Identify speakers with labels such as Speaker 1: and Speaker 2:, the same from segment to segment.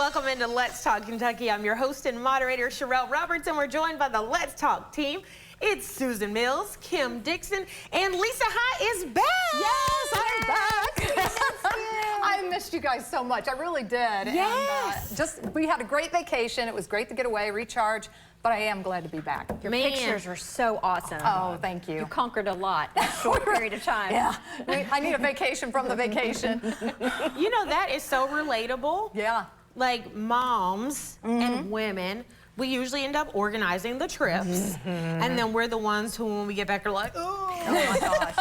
Speaker 1: welcome into Let's Talk Kentucky. I'm your host and moderator, Sherelle Roberts, and we're joined by the Let's Talk team. It's Susan Mills, Kim Dixon, and Lisa High is back.
Speaker 2: Yes, I'm back. I missed you guys so much. I really did.
Speaker 1: Yes.
Speaker 2: And we had a great vacation. It was great to get away, recharge, but I am glad to be back.
Speaker 3: Your pictures are so awesome.
Speaker 2: Oh, thank you.
Speaker 3: You conquered a lot in a short period of time.
Speaker 2: Yeah, I need a vacation from the vacation.
Speaker 1: You know, that is so relatable.
Speaker 2: Yeah.
Speaker 1: Like moms and women, we usually end up organizing the trips, and then we're the ones who, when we get back, are like, oh my gosh.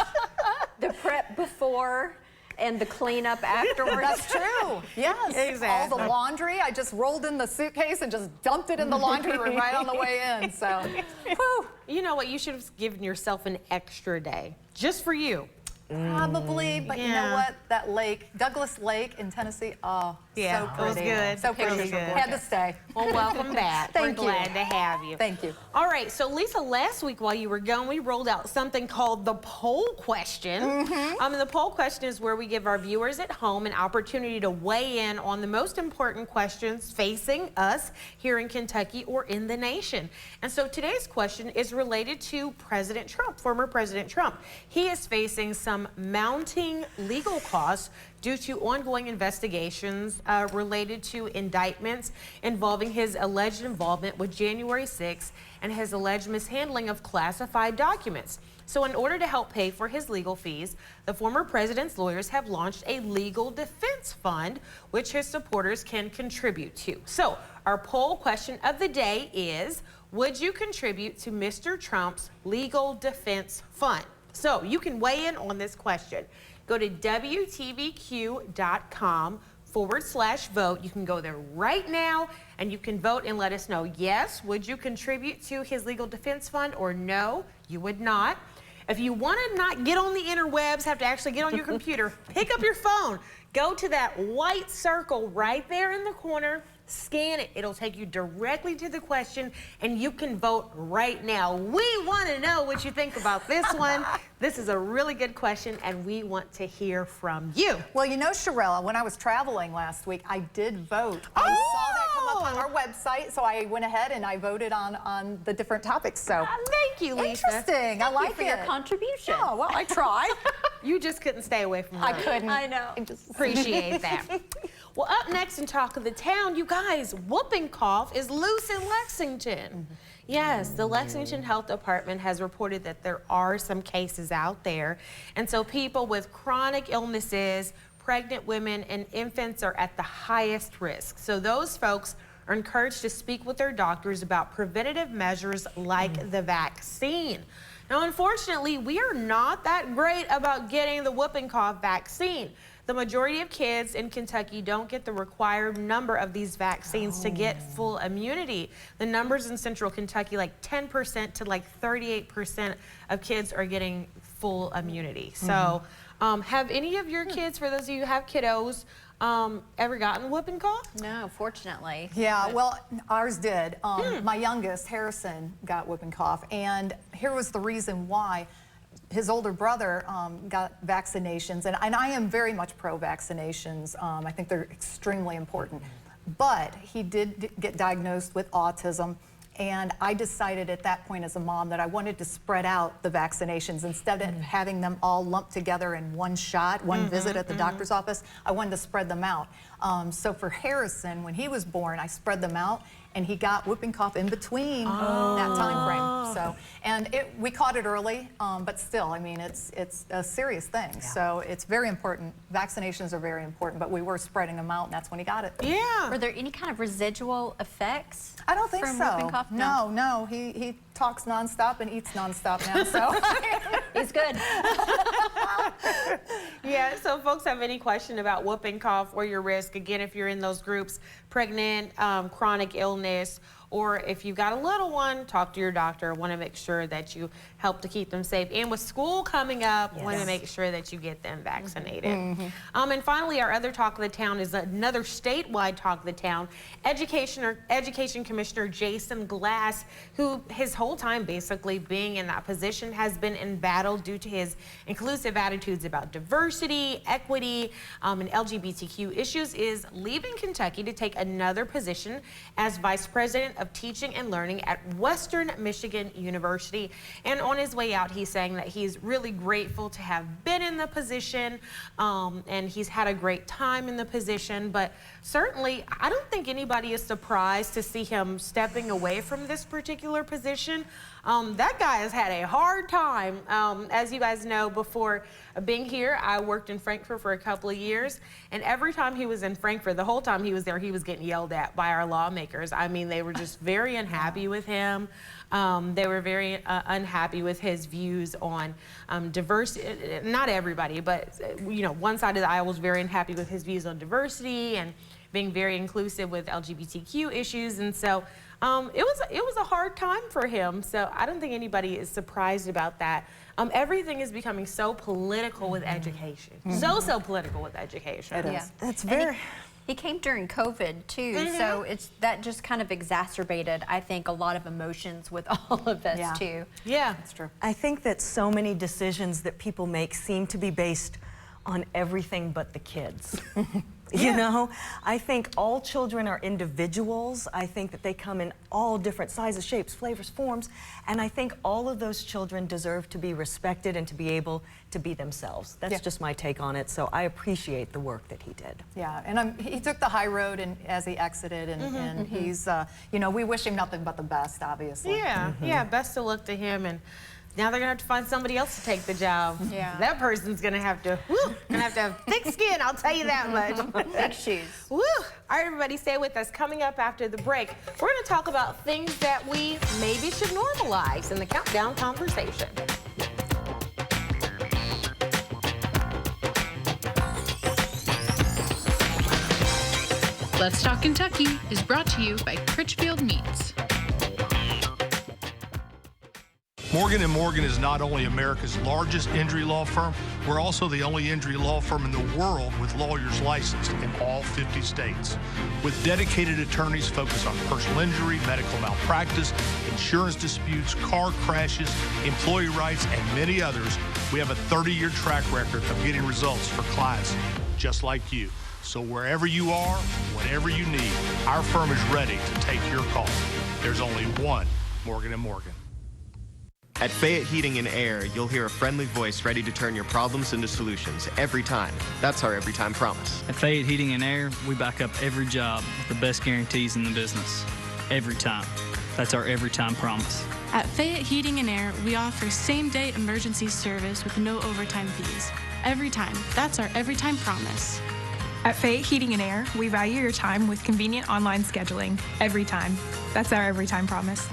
Speaker 3: The prep before and the cleanup afterwards.
Speaker 2: That's true. Yes.
Speaker 1: Exactly.
Speaker 2: All the laundry, I just rolled in the suitcase and just dumped it in the laundry room right on the way in. So, whew.
Speaker 1: You know what? You should have given yourself an extra day just for you.
Speaker 2: Probably, but you know what? That lake, Douglas Lake in Tennessee, oh,
Speaker 1: Yeah,
Speaker 2: so
Speaker 1: it was
Speaker 2: pretty.
Speaker 1: good.
Speaker 2: So
Speaker 1: Pictures
Speaker 2: pretty.
Speaker 1: were good.
Speaker 2: Had to stay.
Speaker 1: Well, welcome back.
Speaker 2: Thank
Speaker 1: We're
Speaker 2: you.
Speaker 1: glad to have you.
Speaker 2: Thank you.
Speaker 1: All right, so Lisa, last week while you were gone, we rolled out something called the poll question. And the poll question is where we give our viewers at home an opportunity to weigh in on the most important questions facing us here in Kentucky or in the nation. And so today's question is related to President Trump, former President Trump. He is facing some mounting legal costs due to ongoing investigations related to indictments involving his alleged involvement with January 6th and his alleged mishandling of classified documents. So in order to help pay for his legal fees, the former president's lawyers have launched a legal defense fund, which his supporters can contribute to. So our poll question of the day is, would you contribute to Mr. Trump's legal defense fund? So you can weigh in on this question. Go to WTVQ.com/vote. You can go there right now and you can vote and let us know, yes, would you contribute to his legal defense fund, or no, you would not. If you want to not get on the interwebs, have to actually get on your computer, pick up your phone, go to that white circle right there in the corner, scan it. It'll take you directly to the question, and you can vote right now. We want to know what you think about this one. This is a really good question, and we want to hear from you.
Speaker 2: Well, you know, Sherelle, when I was traveling last week, I did vote. I saw that come up on our website, so I went ahead and I voted on the different topics. So
Speaker 1: Thank you, Lisa.
Speaker 2: interesting. I like
Speaker 3: for
Speaker 2: it.
Speaker 3: your contribution.
Speaker 2: Oh, well, I tried.
Speaker 1: You just couldn't stay away from
Speaker 2: I
Speaker 1: vote.
Speaker 2: couldn't.
Speaker 3: I know.
Speaker 1: Appreciate that. Well, up next in Talk of the Town, you guys, whooping cough is loose in Lexington. Yes, the Lexington Health Department has reported that there are some cases out there. And so people with chronic illnesses, pregnant women, and infants are at the highest risk. So those folks are encouraged to speak with their doctors about preventative measures like the vaccine. Now, unfortunately, we are not that great about getting the whooping cough vaccine. The majority of kids in Kentucky don't get the required number of these vaccines to get full immunity. The numbers in Central Kentucky, like 10% to like 38% of kids are getting full immunity. So have any of your kids, for those of you who have kiddos, ever gotten whooping cough?
Speaker 3: No, fortunately.
Speaker 2: Yeah, well, ours did. My youngest, Harrison, got whooping cough, and here was the reason why. His older brother got vaccinations, and I am very much pro-vaccinations. I think they're extremely important. But he did get diagnosed with autism, and I decided at that point as a mom that I wanted to spread out the vaccinations. Instead of having them all lumped together in one shot, one visit at the doctor's office, I wanted to spread them out. So for Harrison, when he was born, I spread them out, and he got whooping cough in between that time frame. So, and we caught it early, but still, I mean, it's a serious thing. Yeah. So it's very important. Vaccinations are very important, but we were spreading them out, and that's when he got it.
Speaker 1: Yeah.
Speaker 3: Were there any kind of residual effects?
Speaker 2: I don't think
Speaker 3: from
Speaker 2: so.
Speaker 3: whooping cough?
Speaker 2: No. He talks nonstop and eats nonstop now. So
Speaker 3: He's good.
Speaker 1: Yeah, so if folks have any question about whooping cough or your risk, again, if you're in those groups, pregnant, chronic illness, or if you've got a little one, talk to your doctor. Want to make sure that you help to keep them safe. And with school coming up, want to make sure that you get them vaccinated. And finally, our other talk of the town is another statewide talk of the town. Education Commissioner Jason Glass, who his whole time basically being in that position has been in battle due to his inclusive attitudes about diversity, equity, and LGBTQ issues, is leaving Kentucky to take another position as Vice President of Teaching and Learning at Western Michigan University. And on his way out, he's saying that he's really grateful to have been in the position, and he's had a great time in the position. But certainly, I don't think anybody is surprised to see him stepping away from this particular position. That guy has had a hard time. As you guys know, before being here, I worked in Frankfort for a couple of years, and every time he was in Frankfort, the whole time he was there, he was getting yelled at by our lawmakers. I mean, they were just very unhappy with him. They were very unhappy with his views on diversity. Not everybody, but you know, one side of the aisle was very unhappy with his views on diversity and being very inclusive with LGBTQ issues, and so it was a hard time for him. So I don't think anybody is surprised about that. Everything is becoming so political with education, so political with education.
Speaker 2: It is.
Speaker 3: Yeah.
Speaker 4: That's very...
Speaker 3: He came during COVID too, so that just kind of exacerbated, I think, a lot of emotions with all of us too.
Speaker 1: Yeah,
Speaker 2: That's true.
Speaker 4: I think that so many decisions that people make seem to be based on everything but the kids. You know, I think all children are individuals. I think that they come in all different sizes, shapes, flavors, forms, and I think all of those children deserve to be respected and to be able to be themselves. That's just my take on it, so I appreciate the work that he did.
Speaker 2: Yeah, and he took the high road and as he exited, and he's, you know, we wish him nothing but the best, obviously.
Speaker 1: yeah, yeah. Best of luck to him, and now they're gonna have to find somebody else to take the job.
Speaker 3: Yeah.
Speaker 1: That person's gonna have to have thick skin. I'll tell you that much.
Speaker 3: Big shoes.
Speaker 1: Woo! All right, everybody, stay with us. Coming up after the break, we're gonna talk about things that we maybe should normalize in the Countdown conversation.
Speaker 5: Let's Talk Kentucky is brought to you by Critchfield Meats.
Speaker 6: Morgan & Morgan is not only America's largest injury law firm, we're also the only injury law firm in the world with lawyers licensed in all 50 states. With dedicated attorneys focused on personal injury, medical malpractice, insurance disputes, car crashes, employee rights, and many others, we have a 30-year track record of getting results for clients just like you. So wherever you are, whatever you need, our firm is ready to take your call. There's only one Morgan & Morgan.
Speaker 7: At Fayette Heating and Air, you'll hear a friendly voice ready to turn your problems into solutions every time. That's our every time promise.
Speaker 8: At Fayette Heating and Air, we back up every job with the best guarantees in the business. Every time. That's our every time promise.
Speaker 5: At Fayette Heating and Air, we offer same-day emergency service with no overtime fees. Every time. That's our every time promise.
Speaker 9: At Fayette Heating and Air, we value your time with convenient online scheduling. Every time. That's our every time promise.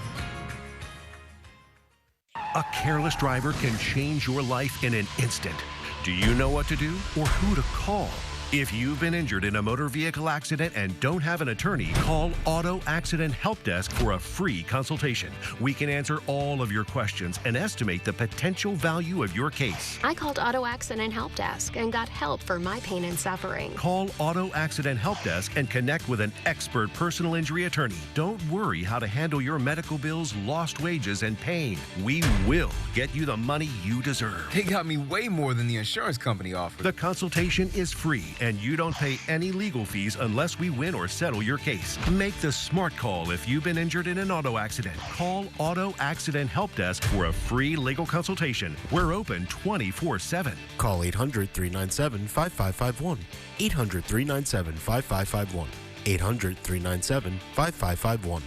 Speaker 10: A careless driver can change your life in an instant. Do you know what to do or who to call? If you've been injured in a motor vehicle accident and don't have an attorney, call Auto Accident Help Desk for a free consultation. We can answer all of your questions and estimate the potential value of your case.
Speaker 11: I called Auto Accident Help Desk and got help for my pain and suffering.
Speaker 10: Call Auto Accident Help Desk and connect with an expert personal injury attorney. Don't worry how to handle your medical bills, lost wages, and pain. We will get you the money you deserve.
Speaker 12: They got me way more than the insurance company offered.
Speaker 10: The consultation is free, and you don't pay any legal fees unless we win or settle your case. Make the smart call if you've been injured in an auto accident. Call Auto Accident Help Desk for a free legal consultation. We're open 24/7.
Speaker 13: Call 800-397-5551. 800-397-5551. 800-397-5551.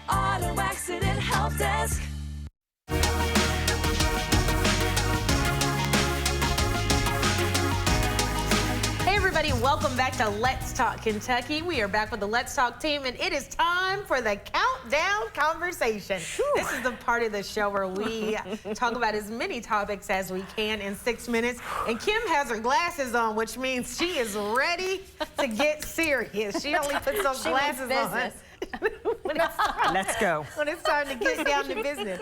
Speaker 14: Auto Accident Help Desk.
Speaker 1: Hey everybody, welcome back to Let's Talk Kentucky. We are back with the Let's Talk team, and it is time for the Countdown conversation. This is the part of the show where we talk about as many topics as we can in 6 minutes. And Kim has her glasses on, which means she is ready to get serious. She only puts those glasses on
Speaker 4: Let's go.
Speaker 1: When it's time to get down to business.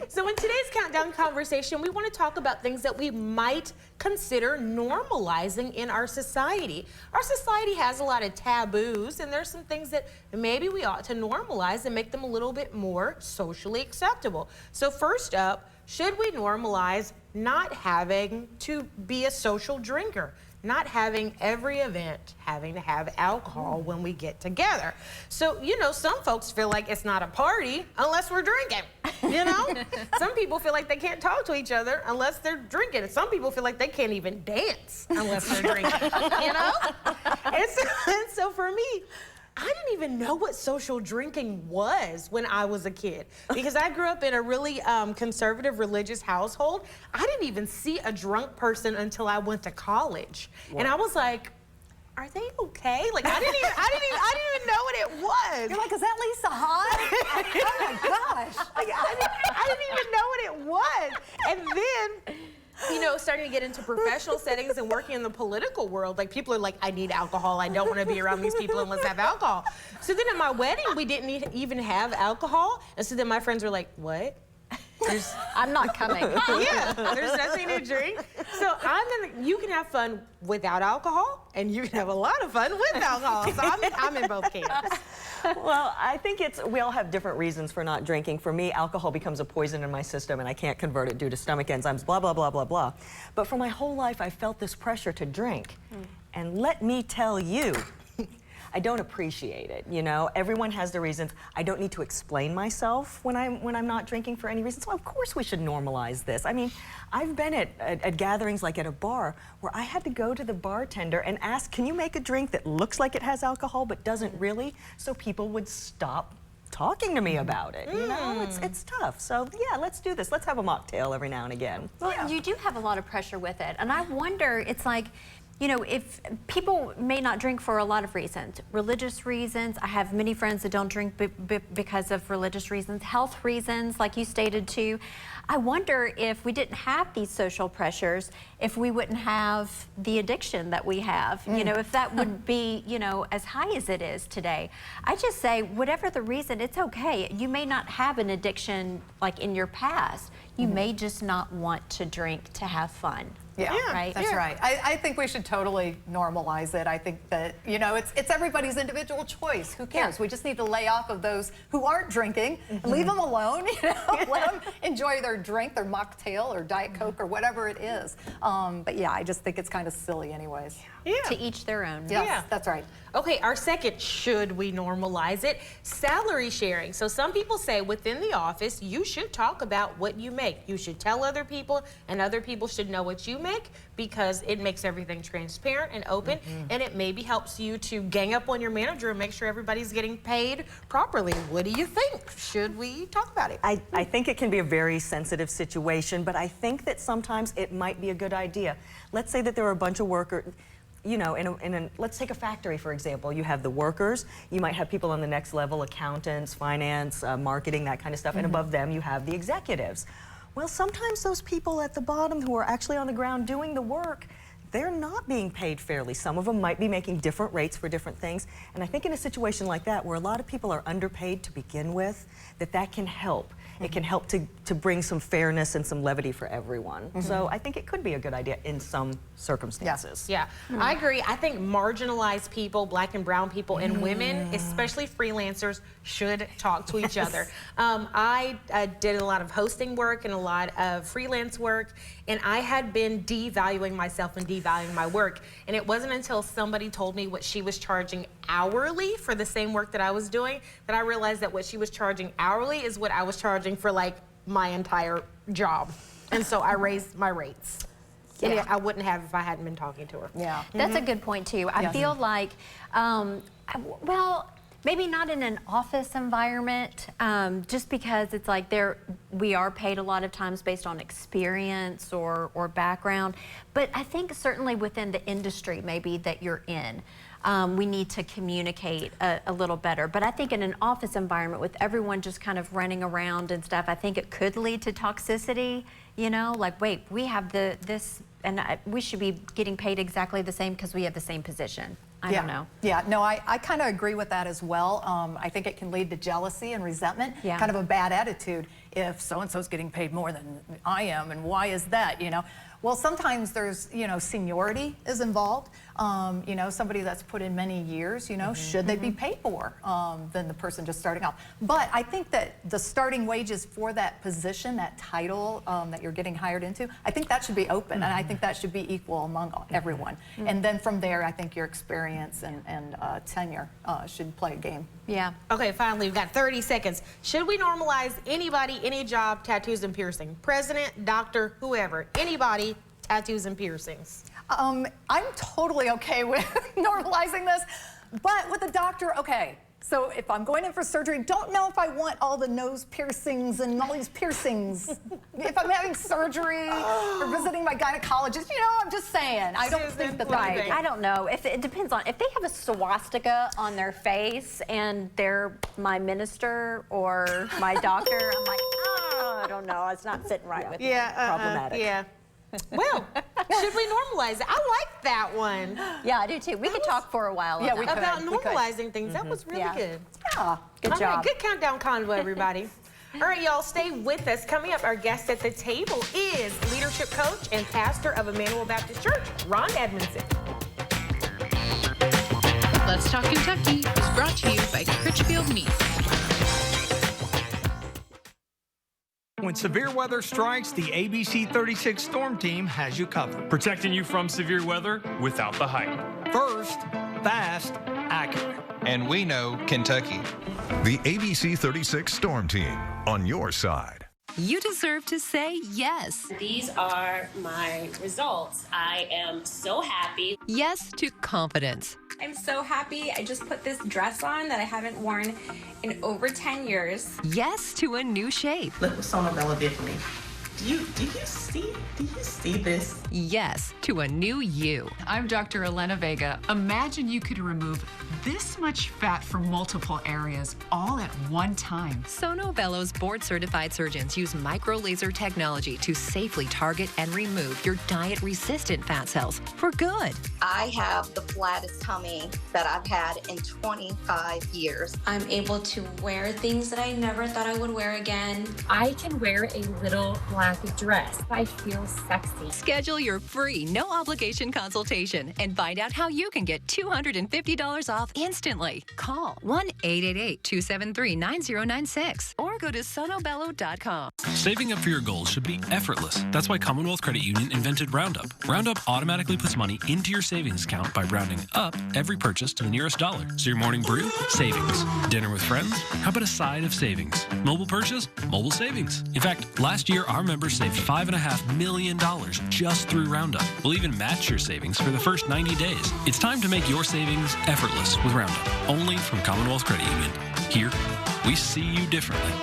Speaker 1: So in today's Countdown conversation, we want to talk about things that we might consider normalizing in our society. Our society has a lot of taboos, and there's some things that maybe we ought to normalize and make them a little bit more socially acceptable. So first up, should we normalize not having to be a social drinker? Not having every event having to have alcohol when we get together. So, you know, some folks feel like it's not a party unless we're drinking, you know? Some people feel like they can't talk to each other unless they're drinking. And some people feel like they can't even dance unless they're drinking, you know? And so for me, I didn't even know what social drinking was when I was a kid because I grew up in a really conservative religious household. I didn't even see a drunk person until I went to college. Wow. And I was like, are they okay? Like I didn't even know what it was.
Speaker 2: You're like, is that Lisa Hahn? Oh my gosh.
Speaker 1: Like, I didn't even know what it was. And then, you know, starting to get into professional settings and working in the political world, like people are like, I need alcohol. I don't want to be around these people unless I have alcohol. So then at my wedding, we didn't even have alcohol. And so then my friends were like, what?
Speaker 3: I'm not coming.
Speaker 1: Yeah, there's nothing to drink. So you can have fun without alcohol, and you can have a lot of fun with alcohol. So I'm in both camps.
Speaker 4: Well, I think we all have different reasons for not drinking. For me, alcohol becomes a poison in my system and I can't convert it due to stomach enzymes, blah, blah, blah, blah, blah. But for my whole life, I felt this pressure to drink. And let me tell you, I don't appreciate it, you know? Everyone has their reasons. I don't need to explain myself when I'm not drinking for any reason. So of course we should normalize this. I mean, I've been at gatherings like at a bar where I had to go to the bartender and ask, can you make a drink that looks like it has alcohol but doesn't really? So people would stop talking to me about it, you know? It's tough. So yeah, let's do this. Let's have a mocktail every now and again.
Speaker 3: Well, you do have a lot of pressure with it. And I wonder, it's like, you know, if people may not drink for a lot of reasons, religious reasons. I have many friends that don't drink because of religious reasons, health reasons, like you stated too. I wonder if we didn't have these social pressures, if we wouldn't have the addiction that we have, you know, if that would be, you know, as high as it is today. I just say, whatever the reason, it's okay. You may not have an addiction like in your past. You may just not want to drink to have fun.
Speaker 2: Yeah,
Speaker 3: right?
Speaker 2: That's right. I think we should totally normalize it. I think that, you know, it's everybody's individual choice. Who cares? We just need to lay off of those who aren't drinking and leave them alone, you know, let them enjoy their drink, their mocktail or Diet Coke or whatever it is. But yeah, I just think it's kind of silly anyways.
Speaker 1: Yeah.
Speaker 3: To each their own.
Speaker 2: Yes, yeah, that's right.
Speaker 1: Okay, our second, should we normalize it? Salary sharing. So some people say within the office, you should talk about what you make. You should tell other people, and other people should know what you make because it makes everything transparent and open, and it maybe helps you to gang up on your manager and make sure everybody's getting paid properly. What do you think? Should we talk about it?
Speaker 4: I think it can be a very sensitive situation, but I think that sometimes it might be a good idea. Let's say that there are a bunch of workers, you know, let's take a factory, for example. You have the workers, you might have people on the next level, accountants, finance, marketing, that kind of stuff, and above them you have the executives. Well, sometimes those people at the bottom who are actually on the ground doing the work, they're not being paid fairly. Some of them might be making different rates for different things, and I think in a situation like that, where a lot of people are underpaid to begin with, that can help. It can help to bring some fairness and some levity for everyone. So I think it could be a good idea in some circumstances.
Speaker 1: Yeah, I agree. I think marginalized people, black and brown people, and women, especially freelancers, should talk to each other. I did a lot of hosting work and a lot of freelance work, and I had been devaluing myself and devaluing my work. And it wasn't until somebody told me what she was charging hourly for the same work that I was doing that I realized that what she was charging hourly is what I was charging for like my entire job. And so I raised my rates. Yeah. I wouldn't have if I hadn't been talking to her.
Speaker 2: Yeah.
Speaker 3: That's a good point too. I feel like, well, maybe not in an office environment, just because it's like we are paid a lot of times based on experience or background. But I think certainly within the industry maybe that you're in, we need to communicate a little better. But I think in an office environment with everyone just kind of running around and stuff, I think it could lead to toxicity, you know, like, wait, we have this and we should be getting paid exactly the same because we have the same position. I don't know.
Speaker 2: Yeah, no, I kind of agree with that as well. I think it can lead to jealousy and resentment, kind of a bad attitude if so-and-so's getting paid more than I am, and why is that, you know? Well, sometimes there's, you know, seniority is involved. You know, somebody that's put in many years, you know, should they be paid more than the person just starting out? But I think that the starting wages for that position, that title that you're getting hired into, I think that should be open, and I think that should be equal among everyone. And then from there, I think your experience and tenure should play a game.
Speaker 3: Yeah.
Speaker 1: Okay, finally, we've got 30 seconds. Should we normalize anybody, any job, tattoos and piercing? President, doctor, whoever, anybody, tattoos and piercings?
Speaker 2: I'm totally okay with normalizing this, but with a doctor, okay. So if I'm going in for surgery, don't know if I want all the nose piercings and all these piercings. If I'm having surgery or visiting my gynecologist, you know, I'm just saying. I don't think that
Speaker 3: Right. I don't know. If it depends on if they have a swastika on their face and they're my minister or my doctor, I'm like, oh, I don't know. It's not sitting right with me. Problematic.
Speaker 1: Yeah. Well, should we normalize it? I like that one.
Speaker 3: Yeah, I do too. We could talk for a while
Speaker 2: Yeah, we could.
Speaker 1: About normalizing things. That was really good.
Speaker 2: Yeah.
Speaker 3: Good
Speaker 1: All
Speaker 3: job.
Speaker 1: right, good countdown convo, everybody. All right, y'all, stay with us. Coming up, our guest at the table is leadership coach and pastor of Emmanuel Baptist Church, Ron Edmondson.
Speaker 13: Let's Talk Kentucky is brought to you by Critchfield Meats.
Speaker 15: When severe weather strikes, the ABC 36 Storm Team has you covered.
Speaker 16: Protecting you from severe weather without the hype.
Speaker 15: First, fast, accurate.
Speaker 17: And we know Kentucky.
Speaker 18: The ABC 36 Storm Team, on your side.
Speaker 13: You deserve to say yes.
Speaker 19: These are my results. I am so happy.
Speaker 13: Yes to confidence.
Speaker 20: I'm so happy. I just put this dress on that I haven't worn in over 10 years.
Speaker 13: Yes to a new shape.
Speaker 21: Look what Sono Bella did for me. Do you see this?
Speaker 13: Yes to a new you.
Speaker 22: I'm Dr. Elena Vega. Imagine you could remove this much fat from multiple areas all at one time.
Speaker 13: Sono Bello's board-certified surgeons use micro-laser technology to safely target and remove your diet-resistant fat cells for good.
Speaker 23: I have the flattest tummy that I've had in 25 years.
Speaker 20: I'm able to wear things that I never thought I would wear again.
Speaker 19: I can wear a little black dress. I feel sexy.
Speaker 13: Schedule your free, no-obligation consultation and find out how you can get $250 off instantly. Call 1-888-273-9096 or go to sonobello.com.
Speaker 24: Saving up for your goals should be effortless. That's why Commonwealth Credit Union invented Roundup. Roundup automatically puts money into your savings account by rounding up every purchase to the nearest dollar. So your morning brew? Savings. Dinner with friends? How about a side of savings? Mobile purchase? Mobile savings. In fact, last year our members saved $5.5 million just through Roundup. We'll even match your savings for the first 90 days. It's time to make your savings effortless with Roundup. Only from Commonwealth Credit Union. Here, we see you differently.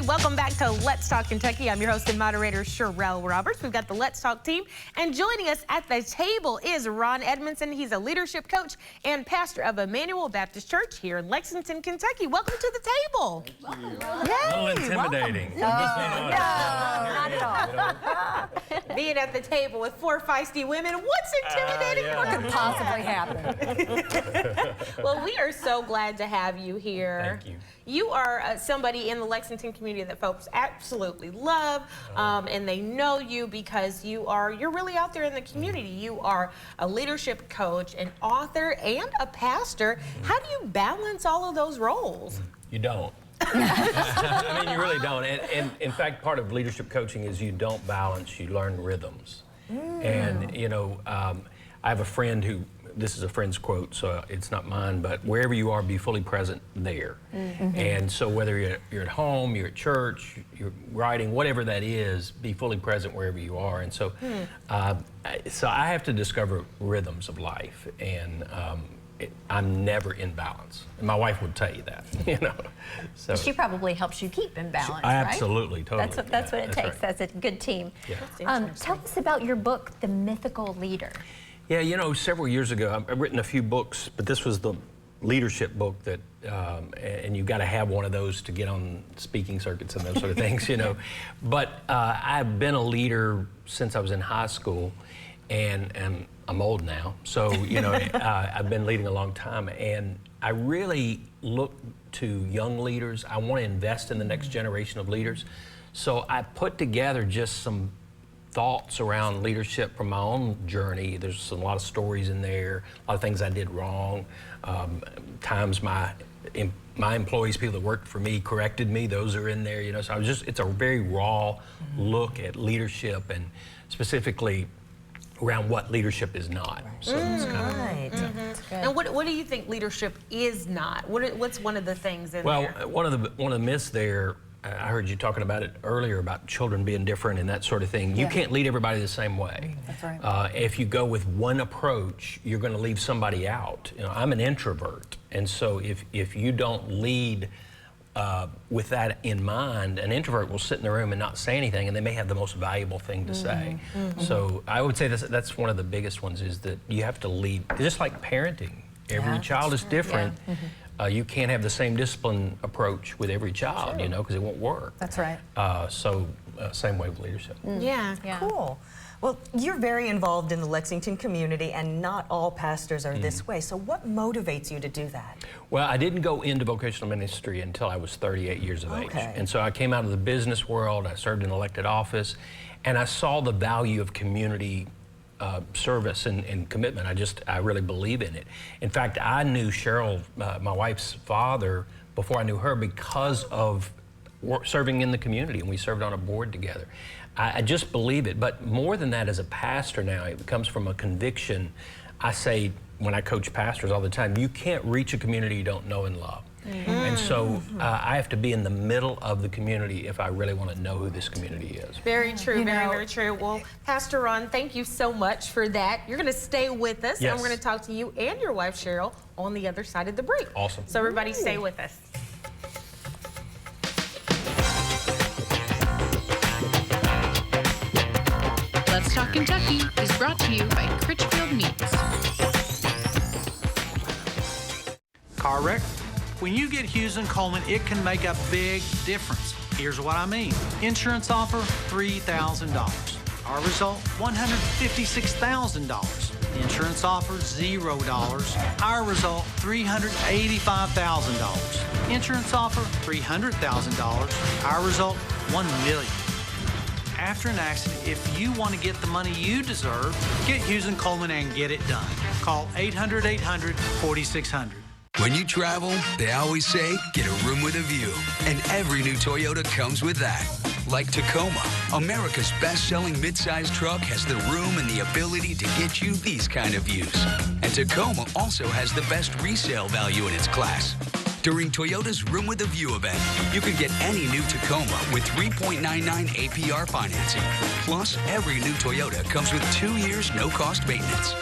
Speaker 1: Welcome back to Let's Talk Kentucky. I'm your host and moderator, Sherelle Roberts. We've got the Let's Talk team, and joining us at the table is Ron Edmondson. He's a leadership coach and pastor of Emmanuel Baptist Church here in Lexington, Kentucky. Welcome to the table.
Speaker 25: A little intimidating.
Speaker 1: Not at all. Being at the table with four feisty women, what's intimidating? What could possibly happen? Well, we are so glad to have you here.
Speaker 25: Thank you.
Speaker 1: You are somebody in the Lexington community that folks absolutely love, and they know you because you're really out there in the community. You are a leadership coach, an author, and a pastor. How do you balance all of those roles?
Speaker 25: You don't. I mean, you really don't. And in fact, part of leadership coaching is you don't balance, you learn rhythms. And, you know, I have a friend who, this is a friend's quote, so it's not mine, but wherever you are, be fully present there. And so whether you're at home, you're at church, you're writing, whatever that is, be fully present wherever you are. And so, so I have to discover rhythms of life. And I'm never in balance. And my wife would tell you that, you know. So
Speaker 3: she probably helps you keep in balance,
Speaker 25: absolutely,
Speaker 3: right?
Speaker 25: totally.
Speaker 3: That's what it takes.
Speaker 25: Right.
Speaker 3: That's a good team.
Speaker 25: Yeah.
Speaker 3: Tell us about your book, The Mythical Leader.
Speaker 25: Yeah, you know, several years ago, I've written a few books, but this was the leadership book that, and you've got to have one of those to get on speaking circuits and those sort of things, you know. But I've been a leader since I was in high school, and I'm old now, so, you know, I've been leading a long time, and I really look to young leaders. I want to invest in the next generation of leaders. So I put together just some thoughts around leadership from my own journey. There's a lot of stories in there, a lot of things I did wrong. Times my employees, people that worked for me, corrected me. Those are in there, you know. So it's a very raw look at leadership, and specifically around what leadership is not. So it's kind of,
Speaker 1: And what do you think leadership is not? What's one of the things in there?
Speaker 25: Well, one of the myths there, I heard you talking about it earlier about children being different and that sort of thing. You can't lead everybody the same way.
Speaker 2: That's right.
Speaker 25: If you go with one approach, you're going to leave somebody out. You know, I'm an introvert, and so if you don't lead with that in mind, an introvert will sit in the room and not say anything, and they may have the most valuable thing to say. So I would say that's one of the biggest ones, is that you have to lead, just like parenting. Every child is different. You can't have the same discipline approach with every child, you know, because it won't work.
Speaker 2: That's right.
Speaker 25: Same way with leadership.
Speaker 1: Yeah.
Speaker 4: Cool. Well, you're very involved in the Lexington community, and not all pastors are this way. So what motivates you to do that?
Speaker 25: Well, I didn't go into vocational ministry until I was 38 years of age. And so I came out of the business world, I served in elected office, and I saw the value of community service and commitment. I really believe in it. In fact, I knew Cheryl, my wife's father, before I knew her, because of serving in the community, and we served on a board together. I just believe it. But more than that, as a pastor now, it comes from a conviction. I say, when I coach pastors all the time, you can't reach a community you don't know and love. And so I have to be in the middle of the community if I really want to know who this community is.
Speaker 1: Very true, very true. Well, Pastor Ron, thank you so much for that. You're going to stay with us, and we're going to talk to you and your wife, Cheryl, on the other side of the break.
Speaker 25: Awesome.
Speaker 1: So everybody stay with us.
Speaker 22: Let's Talk Kentucky is brought to you by Critchfield Meats.
Speaker 5: Car wreck? When you get Hughes & Coleman, it can make a big difference. Here's what I mean. Insurance offer, $3,000. Our result, $156,000. Insurance offer, $0. Our result, $385,000. Insurance offer, $300,000. Our result, $1 million. After an accident, if you want to get the money you deserve, get Hughes & Coleman and get it done. Call 800-800-4600.
Speaker 6: When you travel, they always say, get a room with a view. And every new Toyota comes with that. Like Tacoma, America's best-selling midsize truck has the room and the ability to get you these kind of views. And Tacoma also has the best resale value in its class. During Toyota's Room with a View event, you can get any new Tacoma with 3.99 APR financing. Plus, every new Toyota comes with 2 years no-cost maintenance.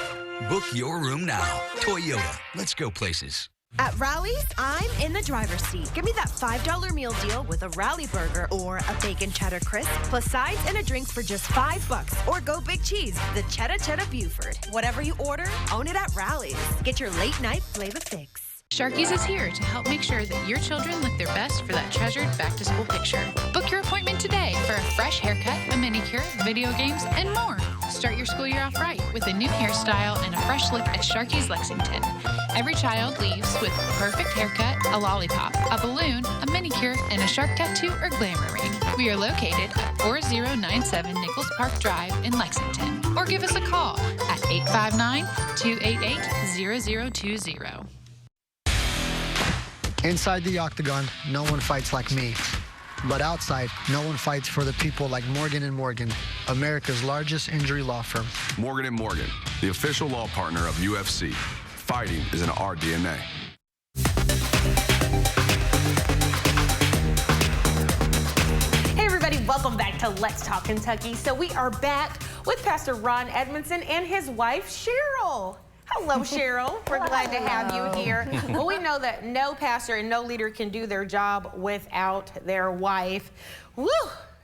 Speaker 6: Book your room now. Toyota, let's go places.
Speaker 7: At Rally's, I'm in the driver's seat. Give me that $5 meal deal with a Rally burger or a bacon cheddar crisp, plus sides and a drink for just $5. Or go big cheese, the Cheddar Buford. Whatever you order, own it at Rally's. Get your late night flavor fix.
Speaker 22: Sharky's is here to help make sure that your children look their best for that treasured back-to-school picture. Book your appointment today for a fresh haircut, a manicure, video games, and more. Start your school year off right with a new hairstyle and a fresh look at Sharky's Lexington. Every child leaves with a perfect haircut, a lollipop, a balloon, a manicure, and a shark tattoo or glamour ring. We are located at 4097 Nichols Park Drive in Lexington. Or give us a call at 859-288-0020.
Speaker 8: Inside the octagon, no one fights like me. But outside, no one fights for the people like Morgan & Morgan, America's largest injury law firm.
Speaker 9: Morgan & Morgan, the official law partner of UFC. Fighting is in our DNA.
Speaker 1: Hey everybody, welcome back to Let's Talk Kentucky. So we are back with Pastor Ron Edmondson and his wife, Cheryl. Hello, Cheryl. We're glad to have you here. Well, we know that no pastor and no leader can do their job without their wife. Woo!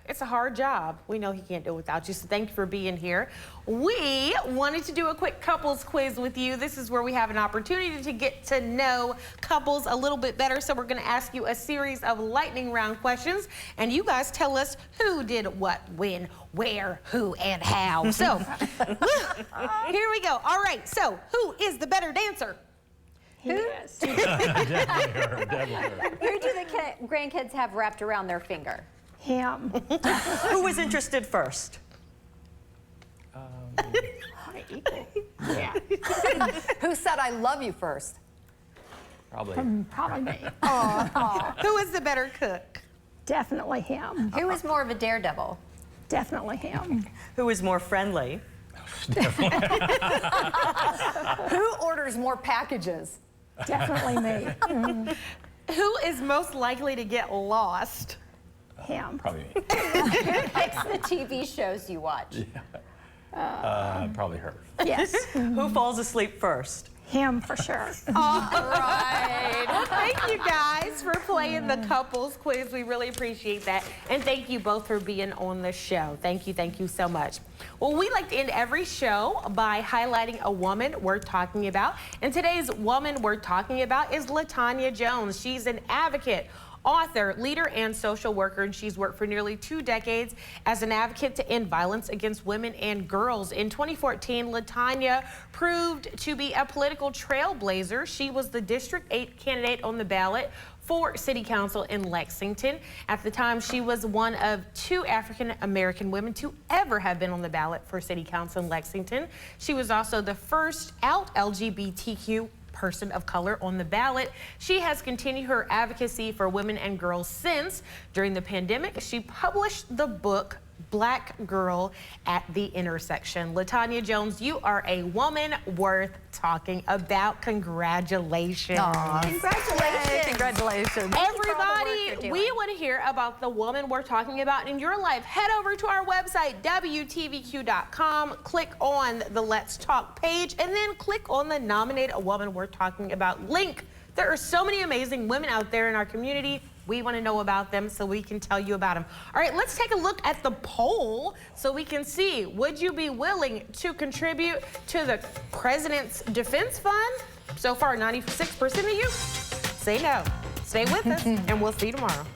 Speaker 1: It's a hard job. We know he can't do it without you, so thank you for being here. We wanted to do a quick couples quiz with you. This is where we have an opportunity to get to know couples a little bit better. So we're going to ask you a series of lightning round questions, and you guys tell us who did what, when, where, who, and how. So here we go. All right, so who is the better dancer?
Speaker 10: Yes.
Speaker 3: Who do the grandkids have wrapped around their finger?
Speaker 10: Him.
Speaker 4: Who was interested first?
Speaker 10: Yeah.
Speaker 2: Who said I love you first?
Speaker 17: Probably.
Speaker 10: Probably me.
Speaker 1: Who is the better cook?
Speaker 10: Definitely him.
Speaker 3: Who is more of a daredevil?
Speaker 10: Definitely him.
Speaker 4: Who is more friendly?
Speaker 2: Who orders more packages?
Speaker 10: Definitely me.
Speaker 1: Who is most likely to get lost?
Speaker 10: Him.
Speaker 17: Probably me.
Speaker 3: Who picks the TV shows you watch?
Speaker 17: Probably her.
Speaker 10: Yes.
Speaker 4: Who falls asleep first?
Speaker 10: Him for sure.
Speaker 1: All right. Well, thank you guys for playing the couples quiz. We really appreciate that. And thank you both for being on the show. Thank you so much. Well, we like to end every show by highlighting a woman worth talking about. And today's woman worth talking about is LaTanya Jones. She's an advocate, author, leader, and social worker, and she's worked for nearly 2 decades as an advocate to end violence against women and girls. In 2014, LaTanya proved to be a political trailblazer. She was the District 8 candidate on the ballot for City Council in Lexington. At the time, she was one of 2 African-American women to ever have been on the ballot for City Council in Lexington. She was also the first out LGBTQ person of color on the ballot. She has continued her advocacy for women and girls since. During the pandemic, she published the book Black Girl at the Intersection. LaTanya Jones, you are a woman worth talking about. Congratulations.
Speaker 2: Congratulations. Congratulations.
Speaker 1: Everybody, we want to hear about the woman we're talking about in your life. Head over to our website, WTVQ.com, click on the Let's Talk page, and then click on the Nominate a Woman We're Talking About link. There are so many amazing women out there in our community. We want to know about them so we can tell you about them. All right, let's take a look at the poll so we can see, would you be willing to contribute to the President's Defense Fund? So far, 96% of you say no. Stay with us, and we'll see you tomorrow.